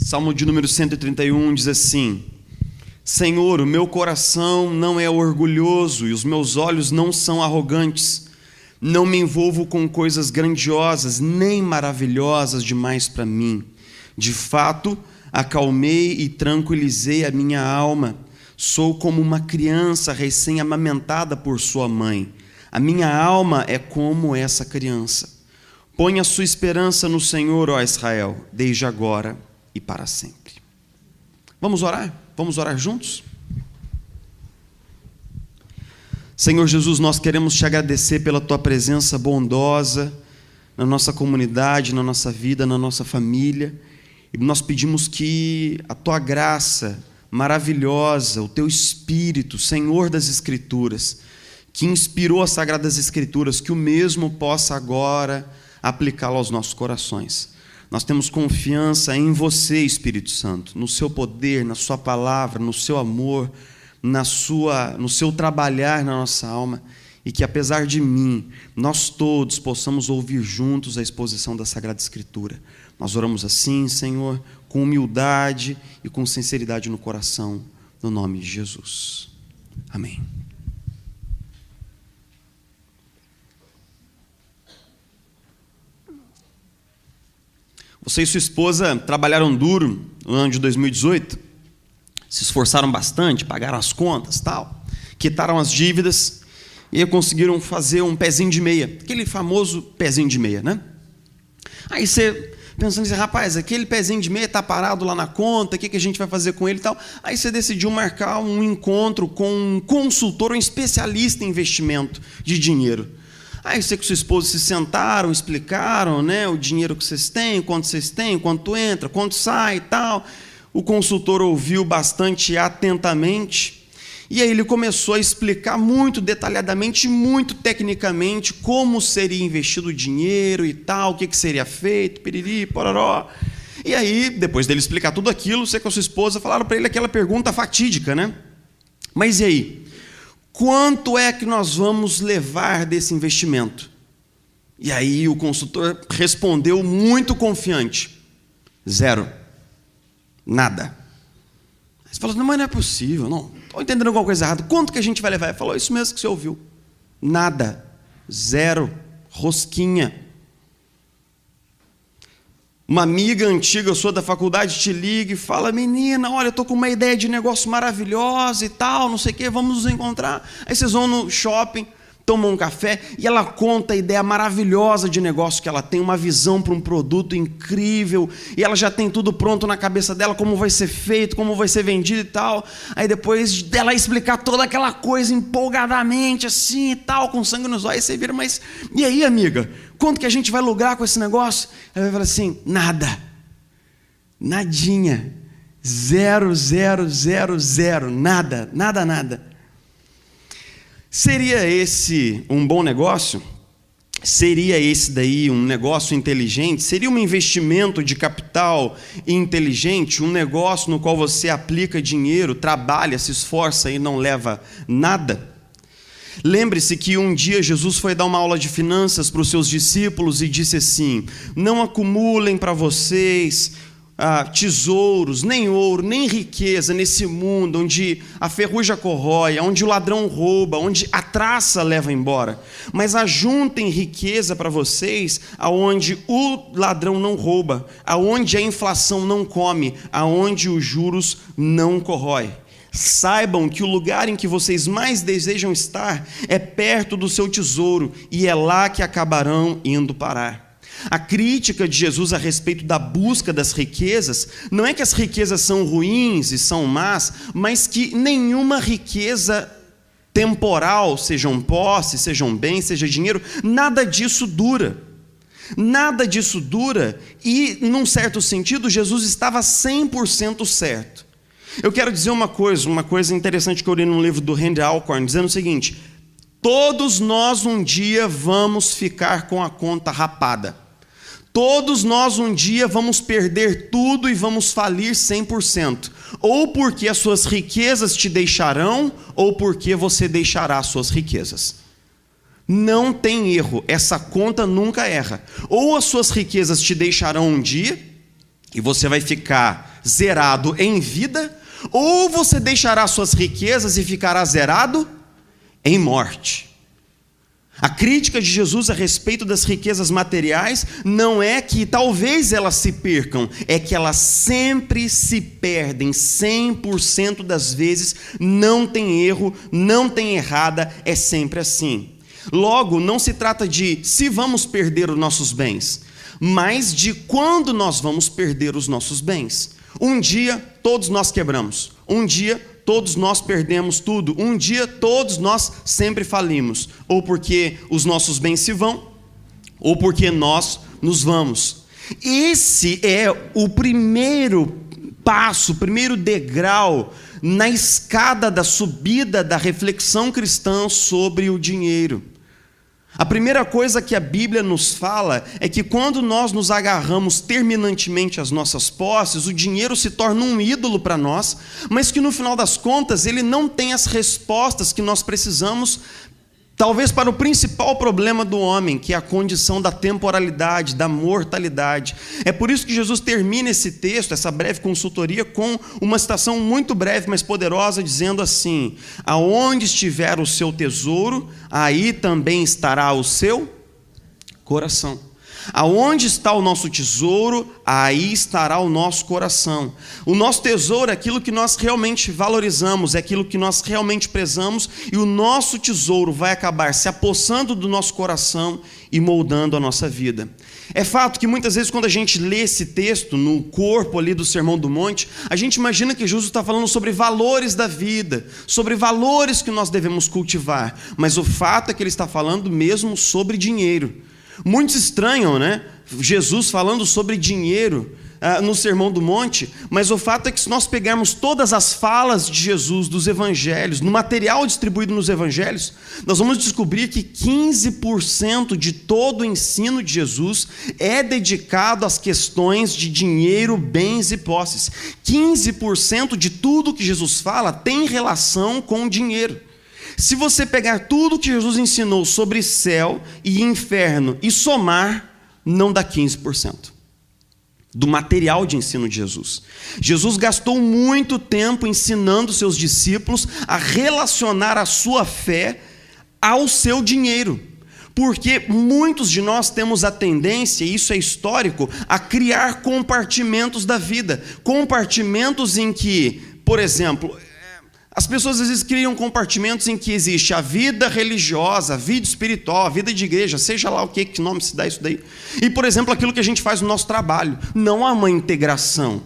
Salmo de número 131 diz assim: Senhor, o meu coração não é orgulhoso e os meus olhos não são arrogantes. Não me envolvo com coisas grandiosas, nem maravilhosas demais para mim. De fato, acalmei e tranquilizei a minha alma. Sou como uma criança recém-amamentada por sua mãe. A minha alma é como essa criança. Ponha sua esperança no Senhor, ó Israel, desde agora e para sempre. Vamos orar? Vamos orar juntos? Senhor Jesus, nós queremos te agradecer pela tua presença bondosa na nossa comunidade, na nossa vida, na nossa família. E nós pedimos que a tua graça maravilhosa, o teu Espírito, Senhor das Escrituras, que inspirou as Sagradas Escrituras, que o mesmo possa agora aplicá-lo aos nossos corações. Nós temos confiança em você, Espírito Santo, no seu poder, na sua palavra, no seu amor, no seu trabalhar na nossa alma, e que apesar de mim, nós todos possamos ouvir juntos a exposição da Sagrada Escritura. Nós oramos assim, Senhor, com humildade e com sinceridade no coração, no nome de Jesus. Amém. Você e sua esposa trabalharam duro no ano de 2018, se esforçaram bastante, pagaram as contas, tal, quitaram as dívidas e conseguiram fazer um pezinho de meia, aquele famoso pezinho de meia, né? Aí você pensando assim, rapaz, aquele pezinho de meia está parado lá na conta, o que a gente vai fazer com ele e tal? Aí você decidiu marcar um encontro com um consultor, um especialista em investimento de dinheiro. Aí você com sua esposa se sentaram, explicaram, né, o dinheiro que vocês têm, quanto entra, quanto sai e tal. O consultor ouviu bastante atentamente e aí ele começou a explicar muito detalhadamente, muito tecnicamente como seria investido o dinheiro e tal, o que seria feito, piriri, pororó. E aí, depois dele explicar tudo aquilo, você com a sua esposa falaram para ele aquela pergunta fatídica, né? Mas e aí? Quanto é que nós vamos levar desse investimento? E aí o consultor respondeu muito confiante: 0. Nada. Você falou, não, mas não é possível, não, estou entendendo alguma coisa errada. Quanto que a gente vai levar? Ele falou, isso mesmo que você ouviu. Nada. 0. Rosquinha. Uma amiga antiga sua da faculdade te liga e fala, menina, olha, eu estou com uma ideia de negócio maravilhosa e tal, não sei o quê, vamos nos encontrar. Aí vocês vão no shopping, tomam um café e ela conta a ideia maravilhosa de negócio que ela tem, uma visão para um produto incrível, e ela já tem tudo pronto na cabeça dela, como vai ser feito, como vai ser vendido e tal. Aí depois dela explicar toda aquela coisa empolgadamente assim e tal, com sangue nos olhos, você vira, mas e aí, amiga? Quanto que a gente vai lucrar com esse negócio? Ela vai falar assim, nada, nadinha, 0, 0, 0, 0, nada, nada, nada. Seria esse um bom negócio? Seria esse daí um negócio inteligente? Seria um investimento de capital inteligente? Um negócio no qual você aplica dinheiro, trabalha, se esforça e não leva nada? Lembre-se que um dia Jesus foi dar uma aula de finanças para os seus discípulos e disse assim, não acumulem para vocês tesouros, nem ouro, nem riqueza nesse mundo onde a ferrugem corrói, onde o ladrão rouba, onde a traça leva embora. Mas ajuntem riqueza para vocês aonde o ladrão não rouba, aonde a inflação não come, aonde os juros não corrói. Saibam que o lugar em que vocês mais desejam estar é perto do seu tesouro e é lá que acabarão indo parar. A crítica de Jesus a respeito da busca das riquezas não é que as riquezas são ruins e são más, mas que nenhuma riqueza temporal, sejam posses, sejam bens, seja dinheiro, nada disso dura. Nada disso dura e, num certo sentido, Jesus estava 100% certo. Eu quero dizer uma coisa interessante que eu li num livro do Randy Alcorn, dizendo o seguinte, todos nós um dia vamos ficar com a conta rapada. Todos nós um dia vamos perder tudo e vamos falir 100%. Ou porque as suas riquezas te deixarão, ou porque você deixará as suas riquezas. Não tem erro, essa conta nunca erra. Ou as suas riquezas te deixarão um dia, e você vai ficar zerado em vida, ou você deixará suas riquezas e ficará zerado em morte. A crítica de Jesus a respeito das riquezas materiais não é que talvez elas se percam, é que elas sempre se perdem, 100% das vezes, não tem erro, não tem errada, é sempre assim. Logo, não se trata de se vamos perder os nossos bens, mas de quando nós vamos perder os nossos bens. Um dia todos nós quebramos, um dia todos nós perdemos tudo, um dia todos nós sempre falimos, ou porque os nossos bens se vão, ou porque nós nos vamos. Esse é o primeiro passo, o primeiro degrau na escada da subida da reflexão cristã sobre o dinheiro. A primeira coisa que a Bíblia nos fala é que quando nós nos agarramos terminantemente às nossas posses, o dinheiro se torna um ídolo para nós, mas que no final das contas ele não tem as respostas que nós precisamos, talvez para o principal problema do homem, que é a condição da temporalidade, da mortalidade. É por isso que Jesus termina esse texto, essa breve consultoria, com uma citação muito breve, mas poderosa, dizendo assim: aonde estiver o seu tesouro, aí também estará o seu coração. Aonde está o nosso tesouro, aí estará o nosso coração. O nosso tesouro é aquilo que nós realmente valorizamos, é aquilo que nós realmente prezamos, e o nosso tesouro vai acabar se apossando do nosso coração e moldando a nossa vida. É fato que muitas vezes quando a gente lê esse texto no corpo ali do Sermão do Monte, a gente imagina que Jesus está falando sobre valores da vida, sobre valores que nós devemos cultivar, mas o fato é que ele está falando mesmo sobre dinheiro. Muitos estranham, né? Jesus falando sobre dinheiro no Sermão do Monte, mas o fato é que se nós pegarmos todas as falas de Jesus dos evangelhos, no material distribuído nos evangelhos, nós vamos descobrir que 15% de todo o ensino de Jesus é dedicado às questões de dinheiro, bens e posses. 15% de tudo que Jesus fala tem relação com dinheiro. Se você pegar tudo que Jesus ensinou sobre céu e inferno e somar, não dá 15% do material de ensino de Jesus. Jesus gastou muito tempo ensinando seus discípulos a relacionar a sua fé ao seu dinheiro. Porque muitos de nós temos a tendência, e isso é histórico, a criar compartimentos da vida. Compartimentos em que, por exemplo, as pessoas às vezes criam compartimentos em que existe a vida religiosa, a vida espiritual, a vida de igreja, seja lá o que nome se dá isso daí. E, por exemplo, aquilo que a gente faz no nosso trabalho. Não há uma integração.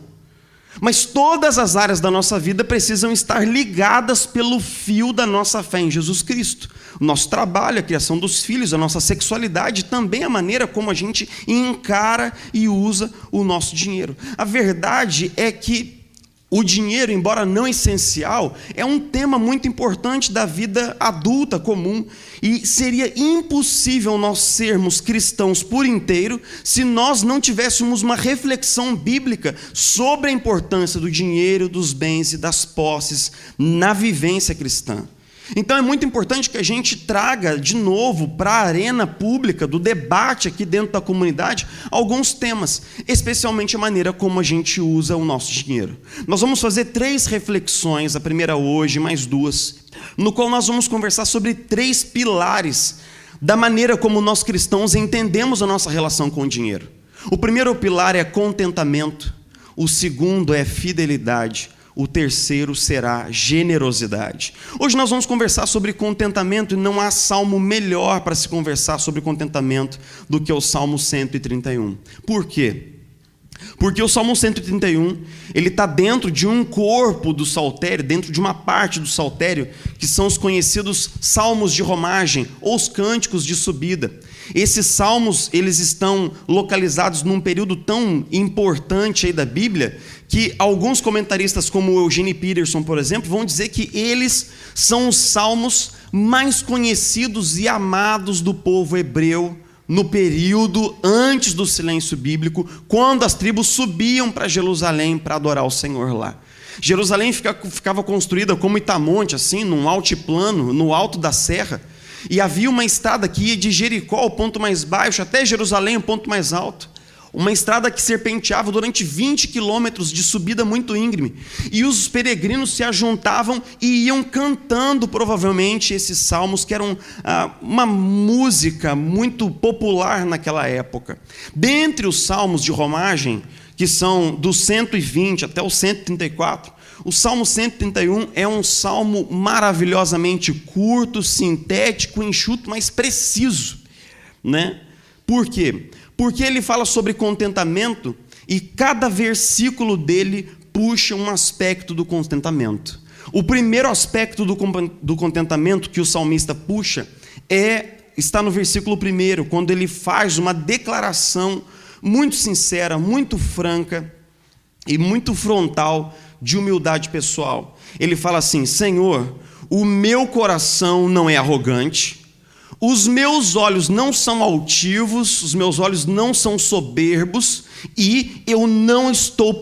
Mas todas as áreas da nossa vida precisam estar ligadas pelo fio da nossa fé em Jesus Cristo. O nosso trabalho, a criação dos filhos, a nossa sexualidade, também a maneira como a gente encara e usa o nosso dinheiro. A verdade é que o dinheiro, embora não essencial, é um tema muito importante da vida adulta comum, e seria impossível nós sermos cristãos por inteiro se nós não tivéssemos uma reflexão bíblica sobre a importância do dinheiro, dos bens e das posses na vivência cristã. Então é muito importante que a gente traga de novo para a arena pública do debate aqui dentro da comunidade alguns temas, especialmente a maneira como a gente usa o nosso dinheiro. Nós vamos fazer 3 reflexões, a primeira hoje, mais 2, no qual nós vamos conversar sobre 3 pilares da maneira como nós cristãos entendemos a nossa relação com o dinheiro. O primeiro pilar é contentamento, o segundo é fidelidade, o terceiro será generosidade. Hoje nós vamos conversar sobre contentamento, e não há salmo melhor para se conversar sobre contentamento do que o Salmo 131. Por quê? Porque o Salmo 131, ele está dentro de um corpo do saltério, dentro de uma parte do saltério, que são os conhecidos salmos de romagem, ou os cânticos de subida. Esses salmos, eles estão localizados num período tão importante aí da Bíblia, que alguns comentaristas, como o Eugene Peterson, por exemplo, vão dizer que eles são os salmos mais conhecidos e amados do povo hebreu no período antes do silêncio bíblico, quando as tribos subiam para Jerusalém para adorar o Senhor lá. Jerusalém ficava construída como Itamonte, assim, num altiplano, no alto da serra, e havia uma estrada que ia de Jericó, o ponto mais baixo, até Jerusalém, o ponto mais alto. uma estrada que serpenteava durante 20 quilômetros de subida muito íngreme. E os peregrinos se ajuntavam e iam cantando, provavelmente, esses salmos, que eram uma música muito popular naquela época. Dentre os salmos de romagem, que são do 120 até o 134, o Salmo 131 é um salmo maravilhosamente curto, sintético, enxuto, mas preciso, né? Por quê? Porque ele fala sobre contentamento e cada versículo dele puxa um aspecto do contentamento. O primeiro aspecto do contentamento que o salmista puxa está no versículo 1, quando ele faz uma declaração muito sincera, muito franca e muito frontal de humildade pessoal. Ele fala assim: Senhor, o meu coração não é arrogante, os meus olhos não são altivos, os meus olhos não são soberbos, e eu não estou à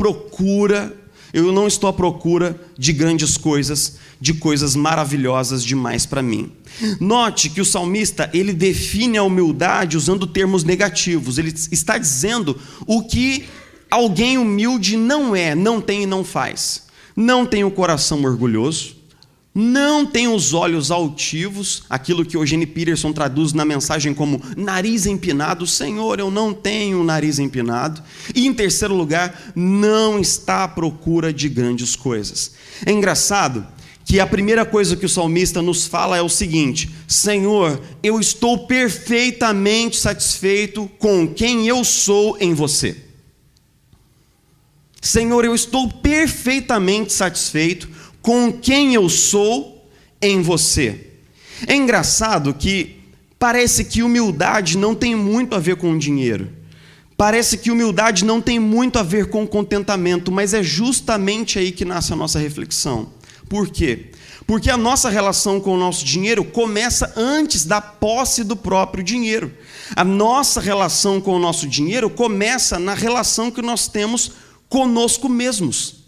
procura de grandes coisas, de coisas maravilhosas demais para mim. Note que o salmista, ele define a humildade usando termos negativos. Ele está dizendo o que alguém humilde não tem e não faz. Não tem o coração orgulhoso, não tem os olhos altivos, aquilo que Eugene Peterson traduz na mensagem como nariz empinado. Senhor, eu não tenho um nariz empinado. E em terceiro lugar, não está à procura de grandes coisas. É engraçado que a primeira coisa que o salmista nos fala é o seguinte: Senhor, eu estou perfeitamente satisfeito com quem eu sou em você. Senhor, eu estou perfeitamente satisfeito com quem eu sou em você. É engraçado que parece que humildade não tem muito a ver com dinheiro. Parece que humildade não tem muito a ver com contentamento, mas é justamente aí que nasce a nossa reflexão. Por quê? Porque a nossa relação com o nosso dinheiro começa antes da posse do próprio dinheiro. A nossa relação com o nosso dinheiro começa na relação que nós temos conosco mesmos.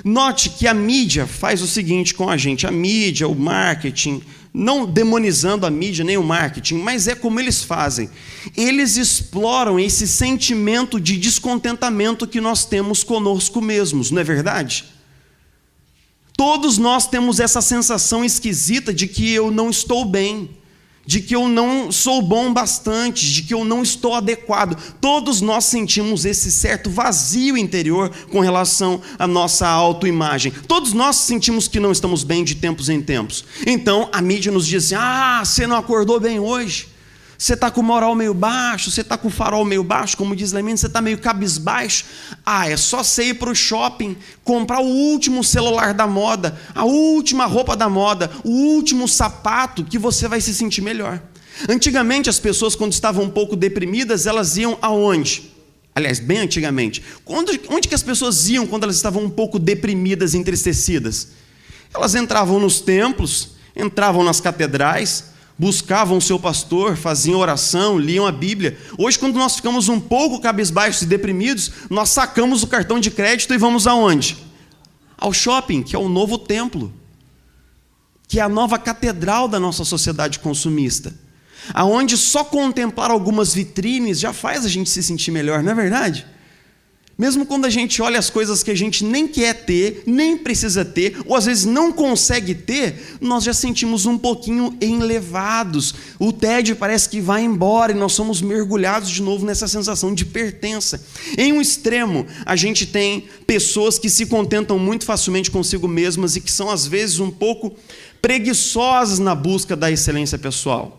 Note que a mídia faz o seguinte com a gente: a mídia, o marketing, não demonizando a mídia nem o marketing, mas é como eles fazem. Eles exploram esse sentimento de descontentamento que nós temos conosco mesmos, não é verdade? Todos nós temos essa sensação esquisita de que eu não estou bem, de que eu não sou bom bastante, de que eu não estou adequado. Todos nós sentimos esse certo vazio interior com relação à nossa autoimagem. Todos nós sentimos que não estamos bem de tempos em tempos. Então a mídia nos diz assim: você não acordou bem hoje, você está com o moral meio baixo, você está com o farol meio baixo, como diz Lemin, você está meio cabisbaixo. É só você ir para o shopping, comprar o último celular da moda, a última roupa da moda, o último sapato, que você vai se sentir melhor. Antigamente as pessoas, quando estavam um pouco deprimidas, elas iam aonde? Aliás, bem antigamente. Onde que as pessoas iam quando elas estavam um pouco deprimidas, entristecidas? Elas entravam nos templos, entravam nas catedrais, buscavam o seu pastor, faziam oração, liam a Bíblia. Hoje, quando nós ficamos um pouco cabisbaixos e deprimidos, nós sacamos o cartão de crédito e vamos aonde? Ao shopping, que é o novo templo, que é a nova catedral da nossa sociedade consumista, aonde só contemplar algumas vitrines já faz a gente se sentir melhor, não é verdade? Mesmo quando a gente olha as coisas que a gente nem quer ter, nem precisa ter, ou às vezes não consegue ter, nós já sentimos um pouquinho enlevados. O tédio parece que vai embora e nós somos mergulhados de novo nessa sensação de pertença. Em um extremo, a gente tem pessoas que se contentam muito facilmente consigo mesmas e que são às vezes um pouco preguiçosas na busca da excelência pessoal.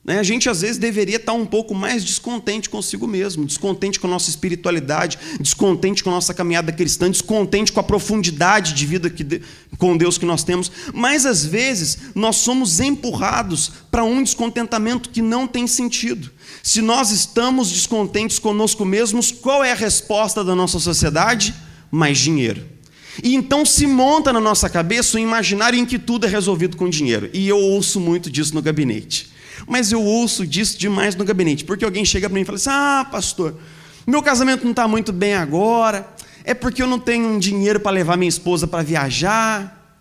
A gente às vezes deveria estar um pouco mais descontente consigo mesmo, descontente com a nossa espiritualidade, descontente com a nossa caminhada cristã, descontente com a profundidade de vida com Deus que nós temos, mas às vezes nós somos empurrados para um descontentamento que não tem sentido. Se nós estamos descontentes conosco mesmos, qual é a resposta da nossa sociedade? Mais dinheiro. E então se monta na nossa cabeça um imaginário em que tudo é resolvido com dinheiro, e eu ouço muito disso no gabinete. Mas eu ouço disso demais no gabinete, porque alguém chega para mim e fala assim: pastor, meu casamento não está muito bem agora, é porque eu não tenho dinheiro para levar minha esposa para viajar.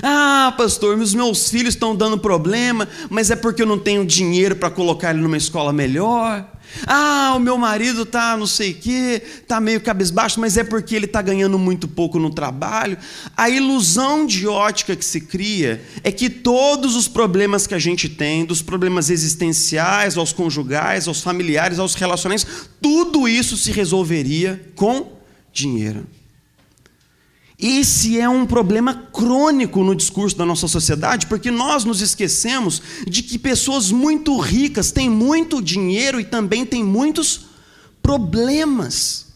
Ah, pastor, os meus filhos estão dando problema, mas é porque eu não tenho dinheiro para colocar ele numa escola melhor. Ah, o meu marido está não sei o quê, está meio cabisbaixo, mas é porque ele está ganhando muito pouco no trabalho. A ilusão de ótica que se cria é que todos os problemas que a gente tem, dos problemas existenciais, aos conjugais, aos familiares, aos relacionamentos, tudo isso se resolveria com dinheiro. Esse é um problema crônico no discurso da nossa sociedade, porque nós nos esquecemos de que pessoas muito ricas têm muito dinheiro e também têm muitos problemas.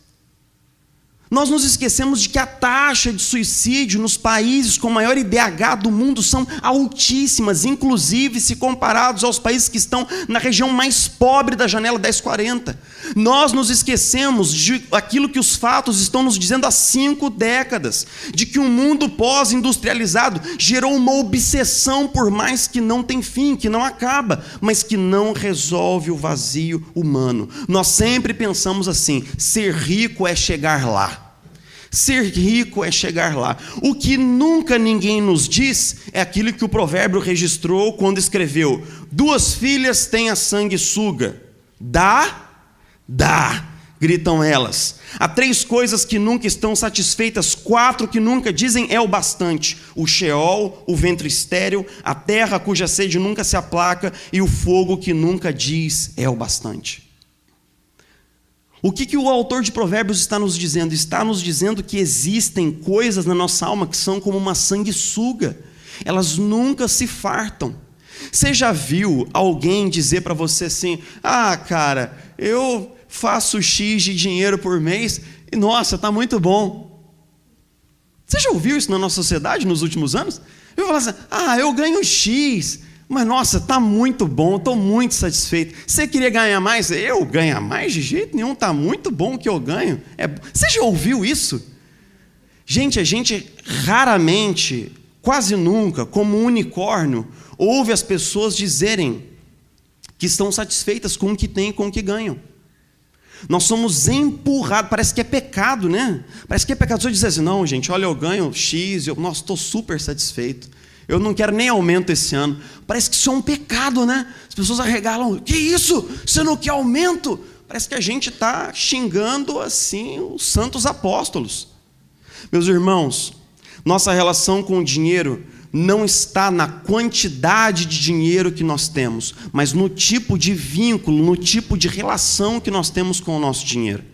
Nós nos esquecemos de que a taxa de suicídio nos países com maior IDH do mundo são altíssimas, inclusive se comparados aos países que estão na região mais pobre da janela 1040. Nós nos esquecemos de aquilo que os fatos estão nos dizendo há 5 décadas, de que o mundo pós-industrializado gerou uma obsessão por mais que não tem fim, que não acaba, mas que não resolve o vazio humano. Nós sempre pensamos assim: ser rico é chegar lá. Ser rico é chegar lá. O que nunca ninguém nos diz é aquilo que o provérbio registrou quando escreveu: 2 filhas têm a sanguessuga. Dá, gritam elas. Há 3 coisas que nunca estão satisfeitas, 4 que nunca dizem é o bastante: o Sheol, o ventre estéril, a terra cuja sede nunca se aplaca e o fogo que nunca diz é o bastante. O que o autor de Provérbios está nos dizendo? Está nos dizendo que existem coisas na nossa alma que são como uma sanguessuga. Elas nunca se fartam. Você já viu alguém dizer para você assim: ah, cara, eu faço X de dinheiro por mês e, nossa, está muito bom. Você já ouviu isso na nossa sociedade nos últimos anos? Eu falo assim: ah, eu ganho X, mas nossa, está muito bom, estou muito satisfeito. Você queria ganhar mais? Eu ganhar mais? De jeito nenhum, está muito bom o que eu ganho. Você já ouviu isso? Gente, a gente raramente, quase nunca, como um unicórnio, ouve as pessoas dizerem que estão satisfeitas com o que têm e com o que ganham. Nós somos empurrados, parece que é pecado, né? Parece que é pecado. Se eu dizer assim: não, gente, olha, eu ganho X, nossa, estou super satisfeito. Eu não quero nem aumento esse ano. Parece que isso é um pecado, né? As pessoas arregalam: que isso? Você não quer aumento? Parece que a gente está xingando assim os santos apóstolos. Meus irmãos, nossa relação com o dinheiro não está na quantidade de dinheiro que nós temos, mas no tipo de vínculo, no tipo de relação que nós temos com o nosso dinheiro.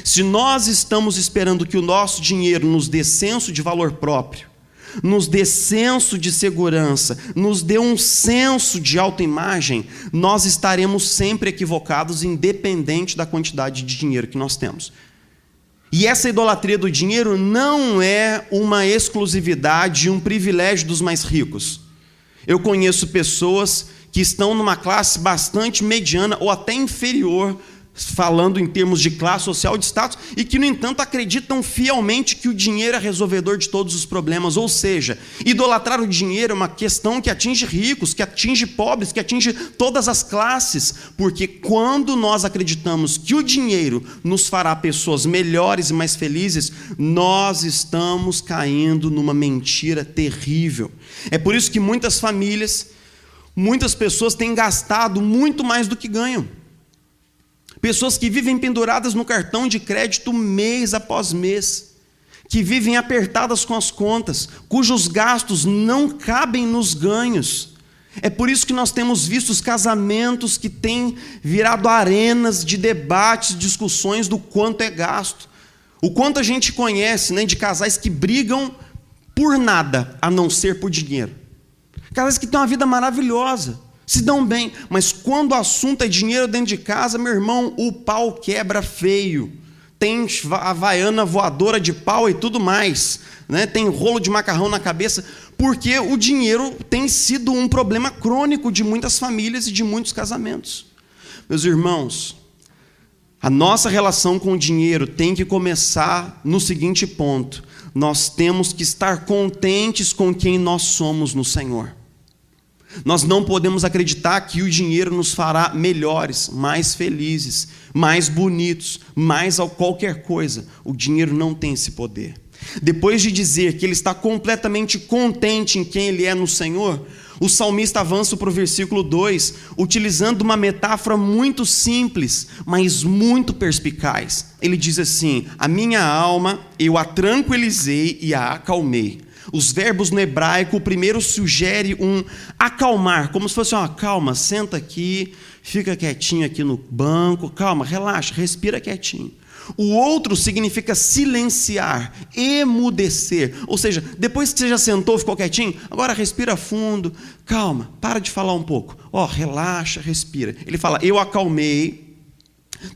Se nós estamos esperando que o nosso dinheiro nos dê senso de valor próprio, nos dê senso de segurança, nos dê um senso de autoimagem, nós estaremos sempre equivocados, independente da quantidade de dinheiro que nós temos. E essa idolatria do dinheiro não é uma exclusividade, um privilégio dos mais ricos. Eu conheço pessoas que estão numa classe bastante mediana ou até inferior, falando em termos de classe social, de status, e que, no entanto, acreditam fielmente que o dinheiro é resolvedor de todos os problemas. Ou seja, idolatrar o dinheiro é uma questão que atinge ricos, que atinge pobres, que atinge todas as classes, porque quando nós acreditamos que o dinheiro nos fará pessoas melhores e mais felizes, nós estamos caindo numa mentira terrível. É por isso que muitas famílias, muitas pessoas têm gastado muito mais do que ganham. Pessoas que vivem penduradas no cartão de crédito mês após mês, que vivem apertadas com as contas, cujos gastos não cabem nos ganhos. É por isso que nós temos visto os casamentos que têm virado arenas de debates, discussões do quanto é gasto. O quanto a gente conhece, né, de casais que brigam por nada, a não ser por dinheiro. Casais que têm uma vida maravilhosa, se dão bem, mas quando o assunto é dinheiro dentro de casa, meu irmão, o pau quebra feio. Tem havaiana voadora de pau e tudo mais, né? Tem rolo de macarrão na cabeça, porque o dinheiro tem sido um problema crônico de muitas famílias e de muitos casamentos. Meus irmãos, a nossa relação com o dinheiro tem que começar no seguinte ponto: nós temos que estar contentes com quem nós somos no Senhor. Nós não podemos acreditar que o dinheiro nos fará melhores, mais felizes, mais bonitos, mais qualquer coisa. O dinheiro não tem esse poder. Depois de dizer que ele está completamente contente em quem ele é no Senhor, o salmista avança para o versículo 2, utilizando uma metáfora muito simples, mas muito perspicaz. Ele diz assim: a minha alma eu a tranquilizei e a acalmei. Os verbos no hebraico, o primeiro sugere um acalmar, como se fosse uma calma, senta aqui, fica quietinho aqui no banco, calma, relaxa, respira quietinho. O outro significa silenciar, emudecer, ou seja, depois que você já sentou, ficou quietinho, agora respira fundo, calma, para de falar um pouco, relaxa, respira. Ele fala: eu acalmei,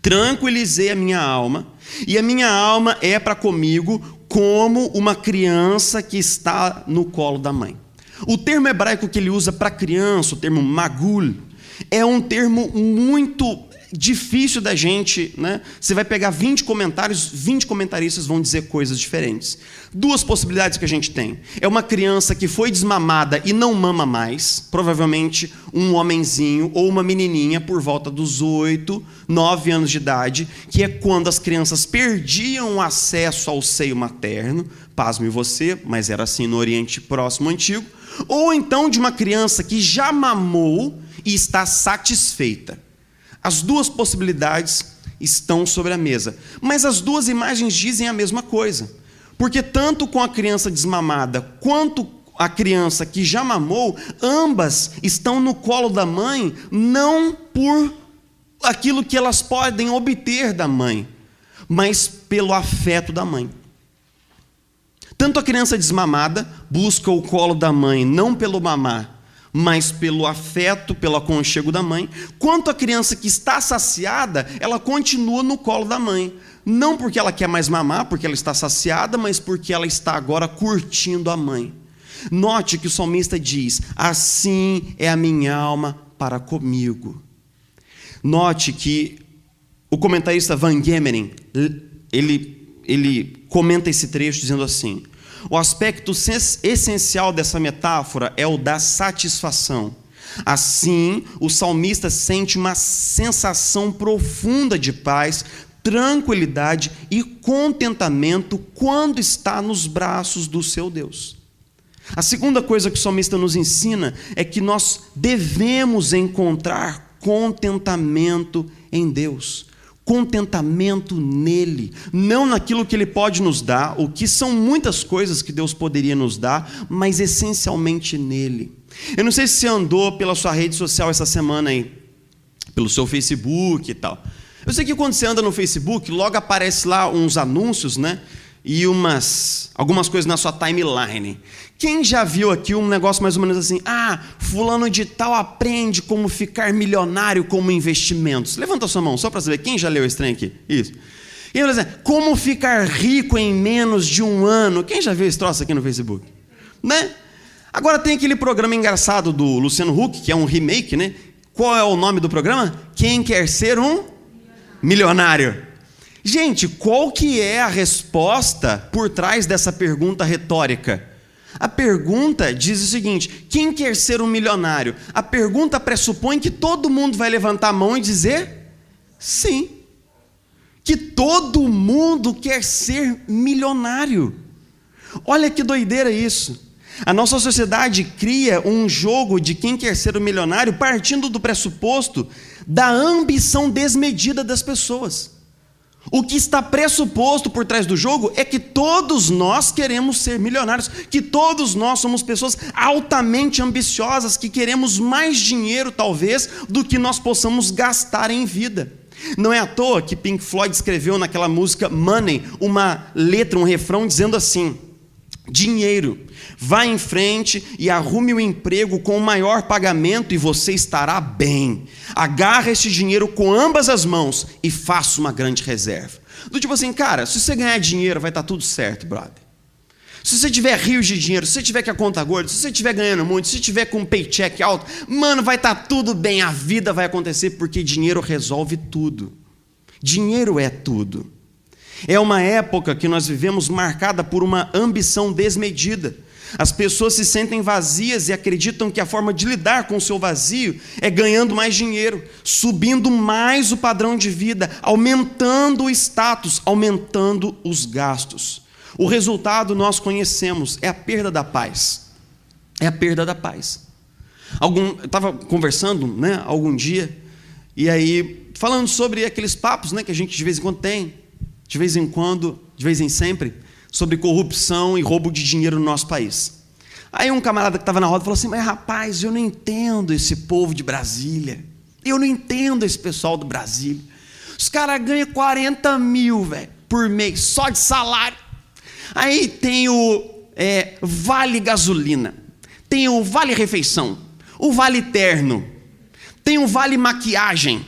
tranquilizei a minha alma, e a minha alma é para comigo como uma criança que está no colo da mãe. O termo hebraico que ele usa para criança, o termo magul, é um termo muito difícil da gente, né? Você vai pegar 20 comentários, 20 comentaristas vão dizer coisas diferentes. Duas possibilidades que a gente tem: é uma criança que foi desmamada e não mama mais, provavelmente um homenzinho ou uma menininha por volta dos 8, 9 anos de idade, que é quando as crianças perdiam o acesso ao seio materno, pasme você, mas era assim no Oriente Próximo Antigo, ou então de uma criança que já mamou e está satisfeita. As duas possibilidades estão sobre a mesa, mas as duas imagens dizem a mesma coisa, porque tanto com a criança desmamada quanto a criança que já mamou, ambas estão no colo da mãe, não por aquilo que elas podem obter da mãe, mas pelo afeto da mãe. Tanto a criança desmamada busca o colo da mãe, não pelo mamar, mas pelo afeto, pelo aconchego da mãe, quanto a criança que está saciada, ela continua no colo da mãe, não porque ela quer mais mamar, porque ela está saciada, mas porque ela está agora curtindo a mãe. Note que o salmista diz: assim é a minha alma para comigo. Note que o comentarista Van Gemeren, ele comenta esse trecho dizendo assim: o aspecto essencial dessa metáfora é o da satisfação. Assim, o salmista sente uma sensação profunda de paz, tranquilidade e contentamento quando está nos braços do seu Deus. A segunda coisa que o salmista nos ensina é que nós devemos encontrar contentamento em Deus. Contentamento nele, não naquilo que ele pode nos dar, o que são muitas coisas que Deus poderia nos dar, mas essencialmente nele. Eu não sei se você andou pela sua rede social essa semana aí, pelo seu Facebook e tal. Eu sei que quando você anda no Facebook, logo aparece lá uns anúncios, né? E algumas coisas na sua timeline. Quem já viu aqui um negócio mais ou menos assim: fulano de tal aprende como ficar milionário como investimentos? Levanta a sua mão, só para saber quem já leu esse trem aqui. Isso. E ele diz: como ficar rico em menos de um ano? Quem já viu esse troço aqui no Facebook? Né? Agora tem aquele programa engraçado do Luciano Huck, que é um remake, né? Qual é o nome do programa? Quem quer ser um milionário? Gente, qual que é a resposta por trás dessa pergunta retórica? A pergunta diz o seguinte: quem quer ser um milionário? A pergunta pressupõe que todo mundo vai levantar a mão e dizer sim. Que todo mundo quer ser milionário. Olha que doideira isso. A nossa sociedade cria um jogo de quem quer ser o milionário partindo do pressuposto da ambição desmedida das pessoas. O que está pressuposto por trás do jogo é que todos nós queremos ser milionários, que todos nós somos pessoas altamente ambiciosas, que queremos mais dinheiro, talvez, do que nós possamos gastar em vida. Não é à toa que Pink Floyd escreveu naquela música Money uma letra, um refrão dizendo assim: dinheiro, vá em frente e arrume o emprego com o maior pagamento e você estará bem. Agarra esse dinheiro com ambas as mãos e faça uma grande reserva. Do tipo assim, cara, se você ganhar dinheiro vai estar tudo certo, brother. Se você tiver rios de dinheiro, se você tiver com a conta gorda, se você estiver ganhando muito, se você tiver com um paycheck alto, mano, vai estar tudo bem, a vida vai acontecer, porque dinheiro resolve tudo. Dinheiro é tudo. É uma época que nós vivemos marcada por uma ambição desmedida. As pessoas se sentem vazias e acreditam que a forma de lidar com o seu vazio é ganhando mais dinheiro, subindo mais o padrão de vida, aumentando o status, aumentando os gastos. O resultado nós conhecemos, é a perda da paz. É a perda da paz. Eu estava conversando, né, algum dia, e aí, falando sobre aqueles papos, né, que a gente de vez em quando tem, de vez em sempre, sobre corrupção e roubo de dinheiro no nosso país. Aí um camarada que estava na roda falou assim: mas rapaz, eu não entendo esse povo de Brasília. Eu não entendo esse pessoal do Brasília. Os caras ganham 40 mil, velho, por mês, só de salário. Aí tem o Vale Gasolina, tem o Vale Refeição, o Vale Terno, tem o Vale Maquiagem,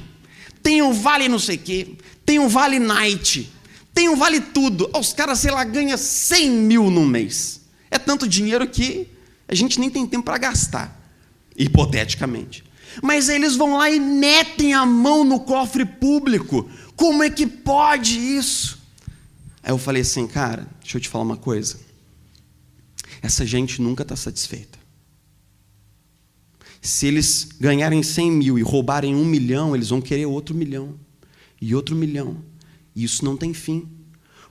tem o Vale não sei o quê, tem o Vale Night, tem o Vale Tudo. Os caras, sei lá, ganham 100 mil no mês. É tanto dinheiro que a gente nem tem tempo para gastar, hipoteticamente. Mas eles vão lá e metem a mão no cofre público. Como é que pode isso? Aí eu falei assim: cara, deixa eu te falar uma coisa. Essa gente nunca está satisfeita. Se eles ganharem 100 mil e roubarem 1 milhão, eles vão querer outro milhão. E outro milhão. E isso não tem fim.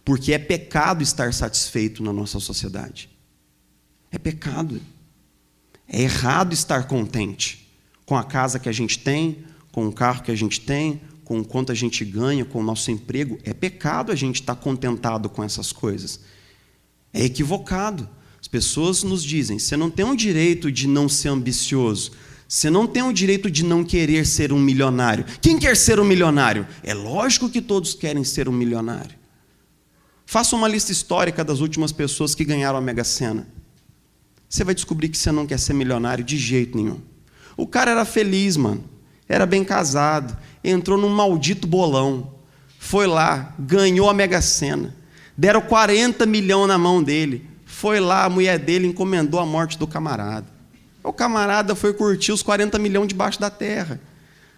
Porque é pecado estar satisfeito na nossa sociedade. É pecado. É errado estar contente com a casa que a gente tem, com o carro que a gente tem, com o quanto a gente ganha, com o nosso emprego. É pecado a gente estar contentado com essas coisas. É equivocado. As pessoas nos dizem: você não tem o direito de não ser ambicioso. Você não tem o direito de não querer ser um milionário. Quem quer ser um milionário? É lógico que todos querem ser um milionário. Faça uma lista histórica das últimas pessoas que ganharam a Mega Sena. Você vai descobrir que você não quer ser milionário de jeito nenhum. O cara era feliz, mano. Era bem casado. Entrou num maldito bolão. Foi lá, ganhou a Mega Sena. Deram 40 milhões na mão dele. Foi lá, a mulher dele encomendou a morte do camarada. O camarada foi curtir os 40 milhões debaixo da terra.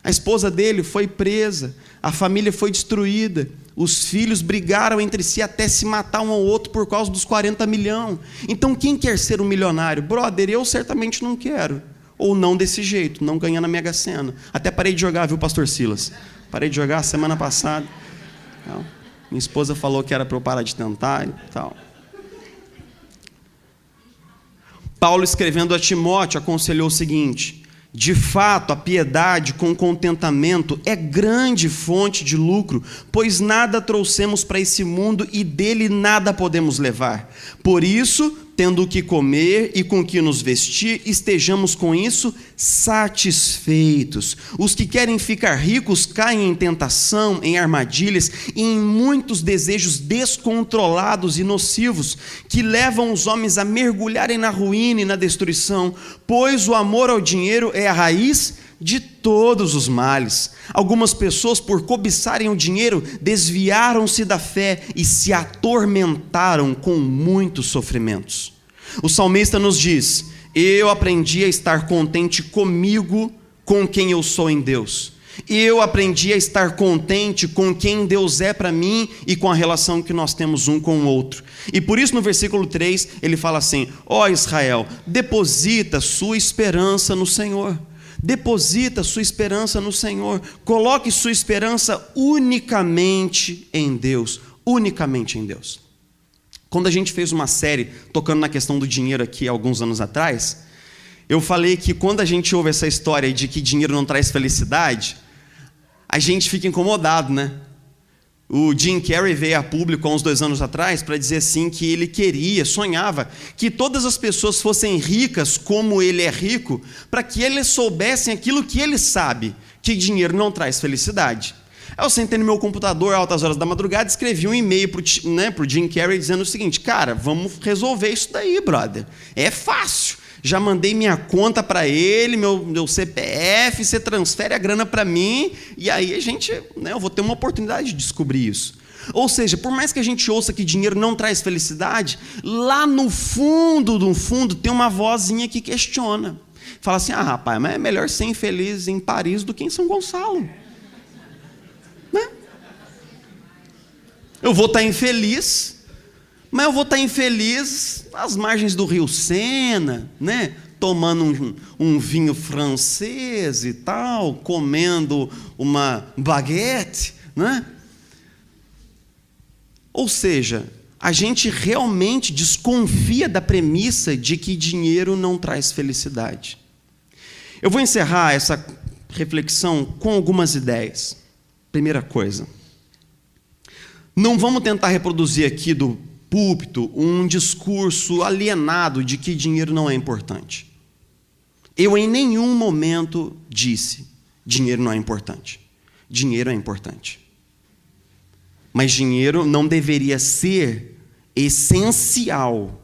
A esposa dele foi presa. A família foi destruída. Os filhos brigaram entre si até se matar um ao outro por causa dos 40 milhões. Então quem quer ser um milionário? Brother, eu certamente não quero. Ou não desse jeito, não ganhando a Mega Sena. Até parei de jogar, viu, pastor Silas? Parei de jogar semana passada. Minha esposa falou que era para eu parar de tentar e tal. Paulo, escrevendo a Timóteo, aconselhou o seguinte: de fato, a piedade com contentamento é grande fonte de lucro, pois nada trouxemos para esse mundo e dele nada podemos levar. Por isso, tendo o que comer e com o que nos vestir, estejamos com isso satisfeitos. Os que querem ficar ricos caem em tentação, em armadilhas e em muitos desejos descontrolados e nocivos, que levam os homens a mergulharem na ruína e na destruição, pois o amor ao dinheiro é a raiz de todos os males. Algumas pessoas, por cobiçarem o dinheiro, desviaram-se da fé e se atormentaram com muitos sofrimentos. O salmista nos diz: eu aprendi a estar contente comigo, com quem eu sou em Deus. Eu aprendi a estar contente com quem Deus é para mim e com a relação que nós temos um com o outro. E por isso no versículo 3 ele fala assim: ó Israel, deposita sua esperança no Senhor. Deposita sua esperança no Senhor. Coloque sua esperança unicamente em Deus. Unicamente em Deus. Quando a gente fez uma série tocando na questão do dinheiro aqui alguns anos atrás, eu falei que quando a gente ouve essa história de que dinheiro não traz felicidade, a gente fica incomodado, né? O Jim Carrey veio a público há uns 2 anos atrás para dizer assim que ele queria, sonhava que todas as pessoas fossem ricas como ele é rico, para que eles soubessem aquilo que ele sabe, que dinheiro não traz felicidade. Aí eu sentei no meu computador, altas horas da madrugada, escrevi um e-mail pro Jim Carrey dizendo o seguinte: cara, vamos resolver isso daí, brother. É fácil. Já mandei minha conta para ele, meu CPF, você transfere a grana para mim, e aí a gente, eu vou ter uma oportunidade de descobrir isso. Ou seja, por mais que a gente ouça que dinheiro não traz felicidade, lá no fundo, tem uma vozinha que questiona. Fala assim: ah, rapaz, mas é melhor ser infeliz em Paris do que em São Gonçalo. Né? Eu vou estar infeliz, mas eu vou estar infeliz às margens do Rio Sena, né? Tomando um vinho francês e tal, comendo uma baguete, né? Ou seja, a gente realmente desconfia da premissa de que dinheiro não traz felicidade. Eu vou encerrar essa reflexão com algumas ideias. Primeira coisa, não vamos tentar reproduzir aqui do púlpito um discurso alienado de que dinheiro não é importante. Eu em nenhum momento disse, dinheiro não é importante. Dinheiro é importante. Mas dinheiro não deveria ser essencial.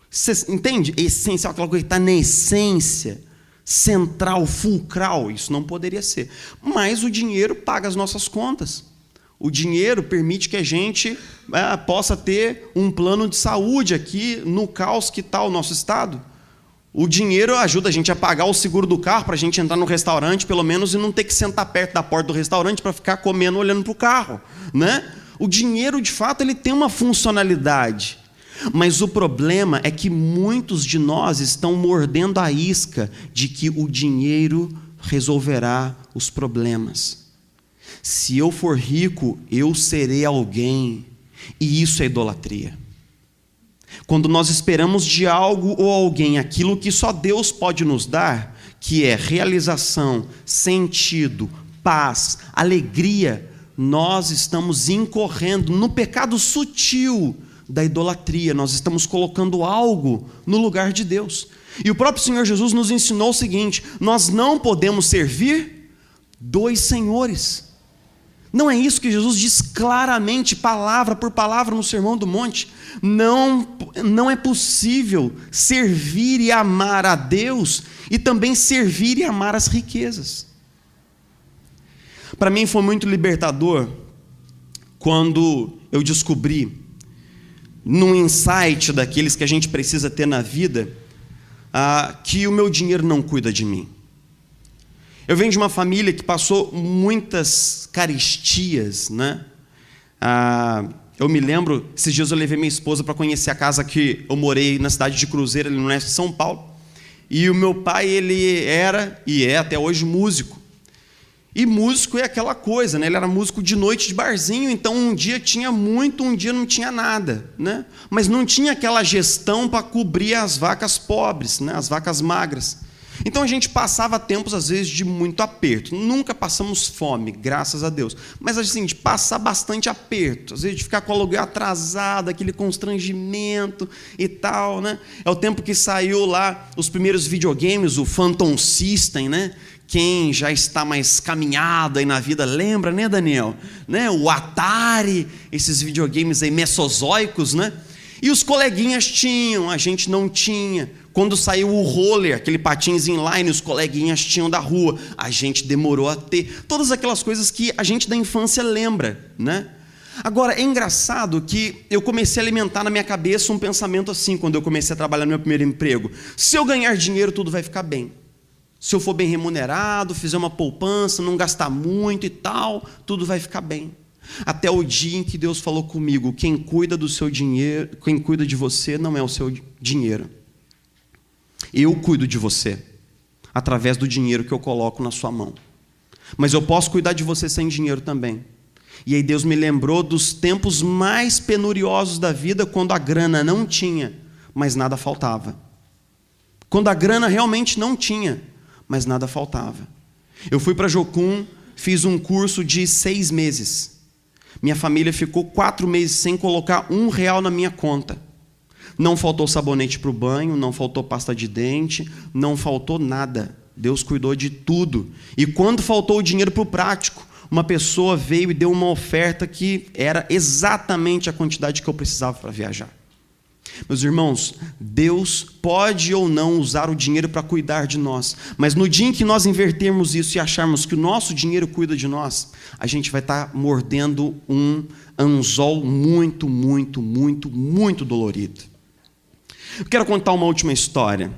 Você entende? Essencial, aquela coisa que está na essência, central, fulcral, isso não poderia ser. Mas o dinheiro paga as nossas contas. O dinheiro permite que a gente possa ter um plano de saúde aqui no caos que está o nosso estado. O dinheiro ajuda a gente a pagar o seguro do carro para a gente entrar no restaurante, pelo menos, e não ter que sentar perto da porta do restaurante para ficar comendo olhando para o carro, né? O dinheiro, de fato, ele tem uma funcionalidade. Mas o problema é que muitos de nós estão mordendo a isca de que o dinheiro resolverá os problemas. Se eu for rico, eu serei alguém. E isso é idolatria. Quando nós esperamos de algo ou alguém aquilo que só Deus pode nos dar, que é realização, sentido, paz, alegria, nós estamos incorrendo no pecado sutil da idolatria. Nós estamos colocando algo no lugar de Deus. E o próprio Senhor Jesus nos ensinou o seguinte: nós não podemos servir dois senhores. Não é isso que Jesus diz claramente, palavra por palavra, no Sermão do Monte. Não é possível servir e amar a Deus e também servir e amar as riquezas. Para mim foi muito libertador quando eu descobri, num insight daqueles que a gente precisa ter na vida, que o meu dinheiro não cuida de mim. Eu venho de uma família que passou muitas caristias, né? Eu me lembro, esses dias eu levei minha esposa para conhecer a casa que eu morei na cidade de Cruzeiro, ali no oeste de São Paulo. E o meu pai, ele era e é até hoje músico. E músico é aquela coisa, né? Ele era músico de noite de barzinho, então um dia tinha muito, um dia não tinha nada, né? Mas não tinha aquela gestão para cobrir as vacas pobres, né? As vacas magras. Então a gente passava tempos, às vezes, de muito aperto. Nunca passamos fome, graças a Deus. Mas assim, de passar bastante aperto. Às vezes de ficar com o aluguel atrasado, aquele constrangimento e tal, né? É o tempo que saiu lá os primeiros videogames, o Phantom System, né? Quem já está mais caminhado aí na vida lembra, né, Daniel? Né? O Atari, esses videogames aí mesozoicos, né? E os coleguinhas tinham, a gente não tinha. Quando saiu o roller, aquele patins inline, os coleguinhas tinham da rua, a gente demorou a ter. Todas aquelas coisas que a gente da infância lembra, né? Agora, é engraçado que eu comecei a alimentar na minha cabeça um pensamento assim, quando eu comecei a trabalhar no meu primeiro emprego. Se eu ganhar dinheiro, tudo vai ficar bem. Se eu for bem remunerado, fizer uma poupança, não gastar muito e tal, tudo vai ficar bem. Até o dia em que Deus falou comigo: quem cuida do seu dinheiro, quem cuida de você não é o seu dinheiro. Eu cuido de você, através do dinheiro que eu coloco na sua mão. Mas eu posso cuidar de você sem dinheiro também. E aí Deus me lembrou dos tempos mais penuriosos da vida, quando a grana não tinha, mas nada faltava. Quando a grana realmente não tinha, mas nada faltava. Eu fui para Jocum, fiz um curso de 6 meses. Minha família ficou 4 meses sem colocar R$1 na minha conta. Não faltou sabonete para o banho, não faltou pasta de dente, não faltou nada. Deus cuidou de tudo. E quando faltou o dinheiro para o prático, uma pessoa veio e deu uma oferta que era exatamente a quantidade que eu precisava para viajar. Meus irmãos, Deus pode ou não usar o dinheiro para cuidar de nós, mas no dia em que nós invertermos isso e acharmos que o nosso dinheiro cuida de nós, a gente vai estar mordendo um anzol muito, muito, muito, muito dolorido. Eu quero contar uma última história,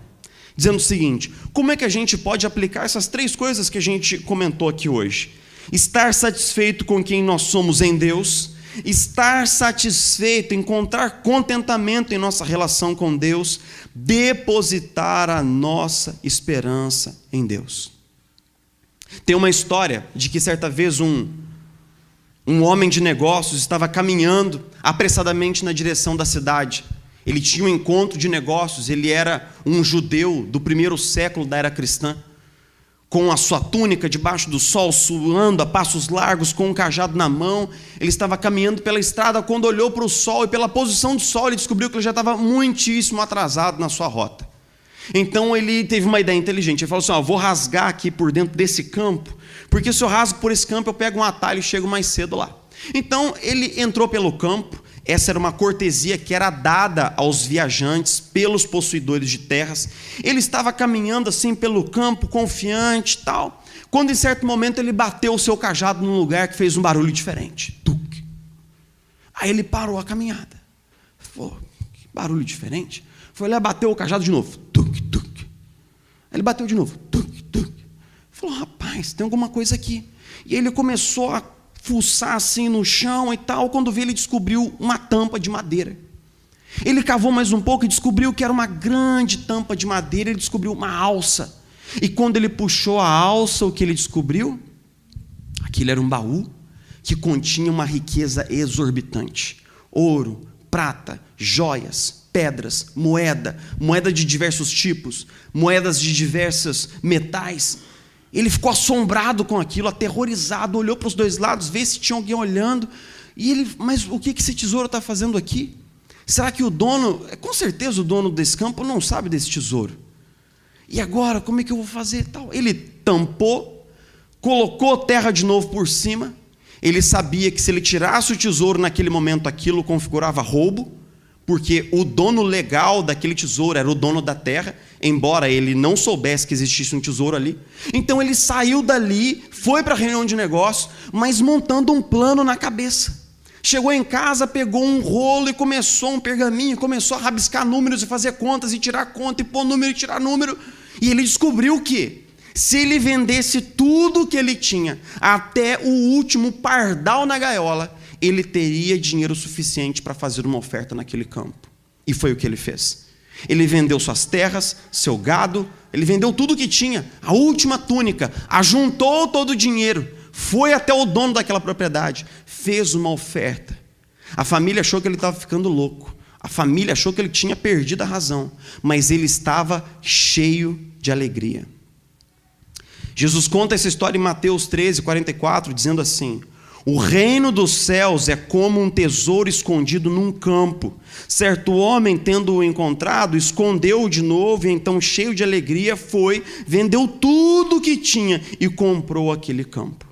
dizendo o seguinte: como é que a gente pode aplicar essas 3 coisas que a gente comentou aqui hoje? Estar satisfeito com quem nós somos em Deus, estar satisfeito, encontrar contentamento em nossa relação com Deus, depositar a nossa esperança em Deus. Tem uma história de que certa vez um Um homem de negócios estava caminhando apressadamente na direção da cidade. Ele tinha um encontro de negócios, ele era um judeu do primeiro século da era cristã, com a sua túnica debaixo do sol, suando a passos largos, com um cajado na mão. Ele estava caminhando pela estrada, quando olhou para o sol, e pela posição do sol, ele descobriu que ele já estava muitíssimo atrasado na sua rota. Então ele teve uma ideia inteligente, ele falou assim, vou rasgar aqui por dentro desse campo, porque se eu rasgo por esse campo, eu pego um atalho e chego mais cedo lá. Então ele entrou pelo campo. Essa era uma cortesia que era dada aos viajantes pelos possuidores de terras. Ele estava caminhando assim pelo campo, confiante e tal, quando em certo momento ele bateu o seu cajado num lugar que fez um barulho diferente. Tuc. Aí ele parou a caminhada. Falou, que barulho diferente. Foi lá, bateu o cajado de novo. Tuc, tuc. Aí ele bateu de novo. Tuc, tuc. Falou, rapaz, tem alguma coisa aqui. E ele começou a fuçar assim no chão e tal. Quando viu, ele descobriu uma tampa de madeira. Ele cavou mais um pouco e descobriu que era uma grande tampa de madeira. Ele descobriu uma alça. E quando ele puxou a alça, o que ele descobriu? Aquilo era um baú que continha uma riqueza exorbitante. Ouro, prata, joias, pedras, moeda de diversos tipos, moedas de diversos metais. Ele ficou assombrado com aquilo, aterrorizado, olhou para os dois lados, vê se tinha alguém olhando, e ele, mas o que esse tesouro está fazendo aqui? Será que o dono, com certeza o dono desse campo não sabe desse tesouro? E agora, como é que eu vou fazer tal? Ele tampou, colocou terra de novo por cima. Ele sabia que se ele tirasse o tesouro naquele momento, aquilo configurava roubo, porque o dono legal daquele tesouro era o dono da terra, embora ele não soubesse que existisse um tesouro ali. Então ele saiu dali, foi para a reunião de negócio, mas montando um plano na cabeça. Chegou em casa, pegou um rolo e começou um pergaminho, começou a rabiscar números e fazer contas e tirar conta e pôr número e tirar número. E ele descobriu que se ele vendesse tudo que ele tinha, até o último pardal na gaiola, ele teria dinheiro suficiente para fazer uma oferta naquele campo. E foi o que ele fez. Ele vendeu suas terras, seu gado, ele vendeu tudo que tinha, a última túnica, ajuntou todo o dinheiro, foi até o dono daquela propriedade, fez uma oferta. A família achou que ele estava ficando louco, a família achou que ele tinha perdido a razão, mas ele estava cheio de alegria. Jesus conta essa história em Mateus 13, 44, dizendo assim: o reino dos céus é como um tesouro escondido num campo. Certo homem, tendo-o encontrado, escondeu-o de novo, e então, cheio de alegria, foi, vendeu tudo o que tinha e comprou aquele campo.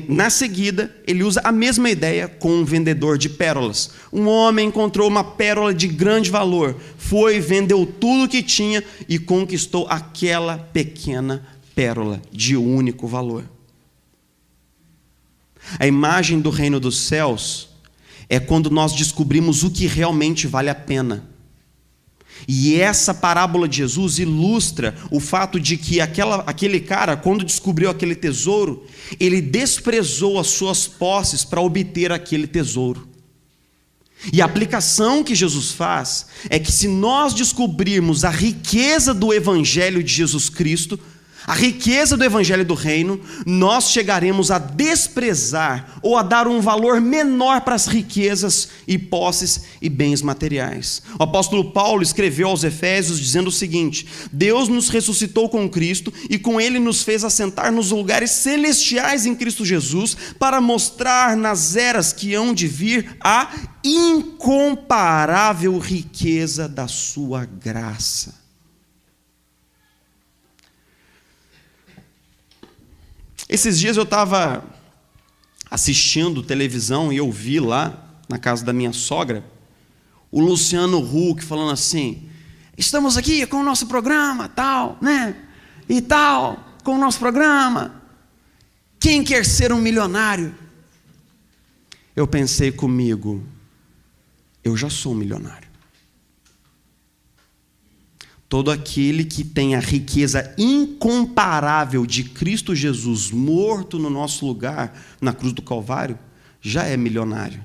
Na seguida, ele usa a mesma ideia com um vendedor de pérolas. Um homem encontrou uma pérola de grande valor, foi, vendeu tudo o que tinha e conquistou aquela pequena pérola de único valor. A imagem do reino dos céus é quando nós descobrimos o que realmente vale a pena. E essa parábola de Jesus ilustra o fato de que aquele cara, quando descobriu aquele tesouro, ele desprezou as suas posses para obter aquele tesouro. E a aplicação que Jesus faz é que se nós descobrirmos a riqueza do Evangelho de Jesus Cristo, a riqueza do Evangelho do Reino, nós chegaremos a desprezar ou a dar um valor menor para as riquezas e posses e bens materiais. O apóstolo Paulo escreveu aos Efésios dizendo o seguinte: Deus nos ressuscitou com Cristo e com Ele nos fez assentar nos lugares celestiais em Cristo Jesus, para mostrar nas eras que hão de vir a incomparável riqueza da sua graça. Esses dias eu estava assistindo televisão e eu vi lá, na casa da minha sogra, o Luciano Huck falando assim: estamos aqui com o nosso programa, tal, né? E tal, com o nosso programa. Quem quer ser um milionário? Eu pensei comigo, eu já sou um milionário. Todo aquele que tem a riqueza incomparável de Cristo Jesus morto no nosso lugar, na cruz do Calvário, já é milionário,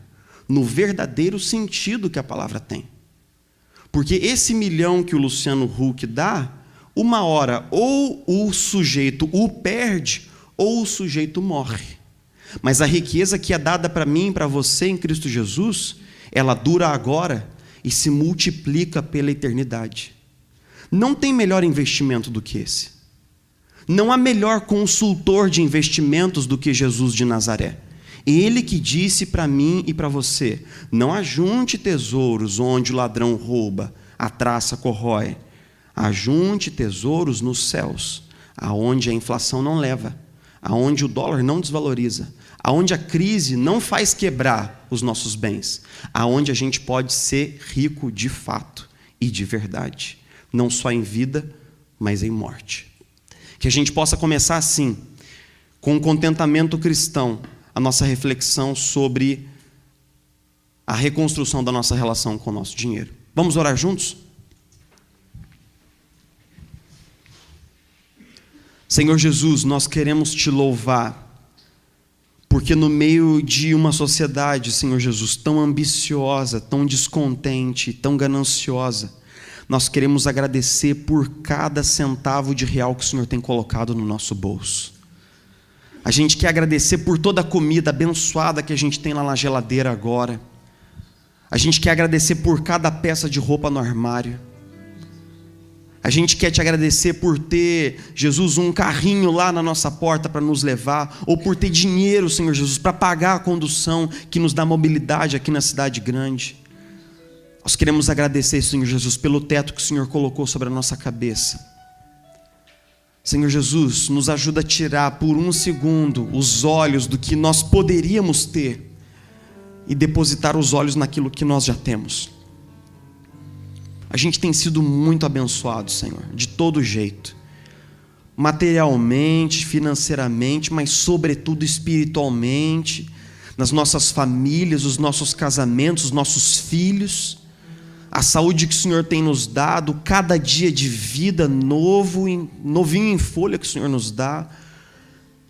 no verdadeiro sentido que a palavra tem. Porque esse milhão que o Luciano Huck dá, uma hora ou o sujeito o perde, ou o sujeito morre. Mas a riqueza que é dada para mim e para você em Cristo Jesus, ela dura agora e se multiplica pela eternidade. Não tem melhor investimento do que esse. Não há melhor consultor de investimentos do que Jesus de Nazaré. Ele que disse para mim e para você: não ajunte tesouros onde o ladrão rouba, a traça corrói. Ajunte tesouros nos céus, aonde a inflação não leva, aonde o dólar não desvaloriza, aonde a crise não faz quebrar os nossos bens, aonde a gente pode ser rico de fato e de verdade, não só em vida, mas em morte. Que a gente possa começar assim, com o contentamento cristão, a nossa reflexão sobre a reconstrução da nossa relação com o nosso dinheiro. Vamos orar juntos? Senhor Jesus, nós queremos te louvar, porque no meio de uma sociedade, Senhor Jesus, tão ambiciosa, tão descontente, tão gananciosa, nós queremos agradecer por cada centavo de real que o Senhor tem colocado no nosso bolso. A gente quer agradecer por toda a comida abençoada que a gente tem lá na geladeira agora. A gente quer agradecer por cada peça de roupa no armário. A gente quer te agradecer por ter, Jesus, um carrinho lá na nossa porta para nos levar, ou por ter dinheiro, Senhor Jesus, para pagar a condução que nos dá mobilidade aqui na cidade grande. Nós queremos agradecer, Senhor Jesus, pelo teto que o Senhor colocou sobre a nossa cabeça. Senhor Jesus, nos ajuda a tirar por um segundo os olhos do que nós poderíamos ter e depositar os olhos naquilo que nós já temos. A gente tem sido muito abençoado, Senhor, de todo jeito. Materialmente, financeiramente, mas sobretudo espiritualmente, nas nossas famílias, os nossos casamentos, os nossos filhos, a saúde que o Senhor tem nos dado, cada dia de vida novinho em folha que o Senhor nos dá.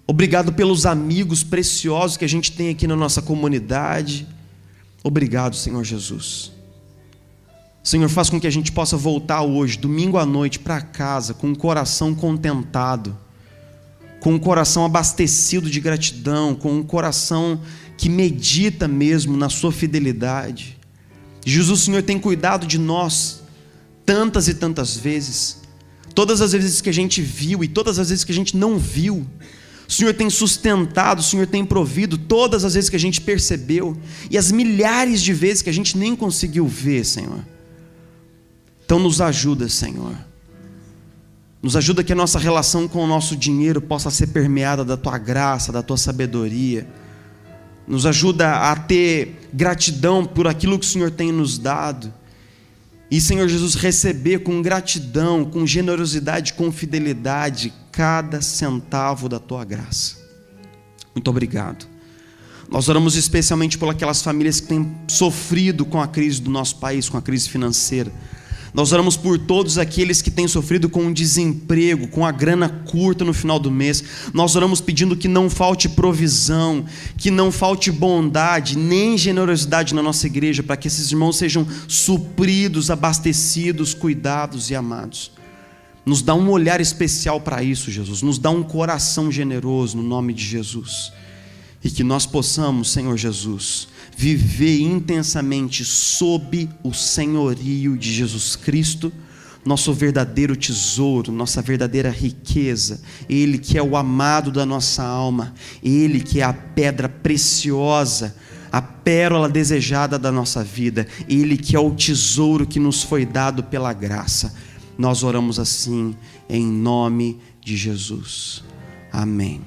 Obrigado pelos amigos preciosos que a gente tem aqui na nossa comunidade. Obrigado, Senhor Jesus. Senhor, faz com que a gente possa voltar hoje, domingo à noite, para casa, com o coração contentado, com o coração abastecido de gratidão, com um coração que medita mesmo na sua fidelidade. Jesus, o Senhor tem cuidado de nós tantas e tantas vezes, todas as vezes que a gente viu e todas as vezes que a gente não viu. O Senhor tem sustentado, o Senhor tem provido todas as vezes que a gente percebeu e as milhares de vezes que a gente nem conseguiu ver, Senhor. Então nos ajuda, Senhor. Nos ajuda que a nossa relação com o nosso dinheiro possa ser permeada da Tua graça, da Tua sabedoria. Nos ajuda a ter gratidão por aquilo que o Senhor tem nos dado. E, Senhor Jesus, receber com gratidão, com generosidade, com fidelidade, cada centavo da Tua graça. Muito obrigado. Nós oramos especialmente por aquelas famílias que têm sofrido com a crise do nosso país, com a crise financeira. Nós oramos por todos aqueles que têm sofrido com o desemprego, com a grana curta no final do mês. Nós oramos pedindo que não falte provisão, que não falte bondade, nem generosidade na nossa igreja, para que esses irmãos sejam supridos, abastecidos, cuidados e amados. Nos dá um olhar especial para isso, Jesus. Nos dá um coração generoso no nome de Jesus. E que nós possamos, Senhor Jesus, viver intensamente sob o senhorio de Jesus Cristo, nosso verdadeiro tesouro, nossa verdadeira riqueza. Ele que é o amado da nossa alma, Ele que é a pedra preciosa, a pérola desejada da nossa vida, Ele que é o tesouro que nos foi dado pela graça. Nós oramos assim, em nome de Jesus. Amém.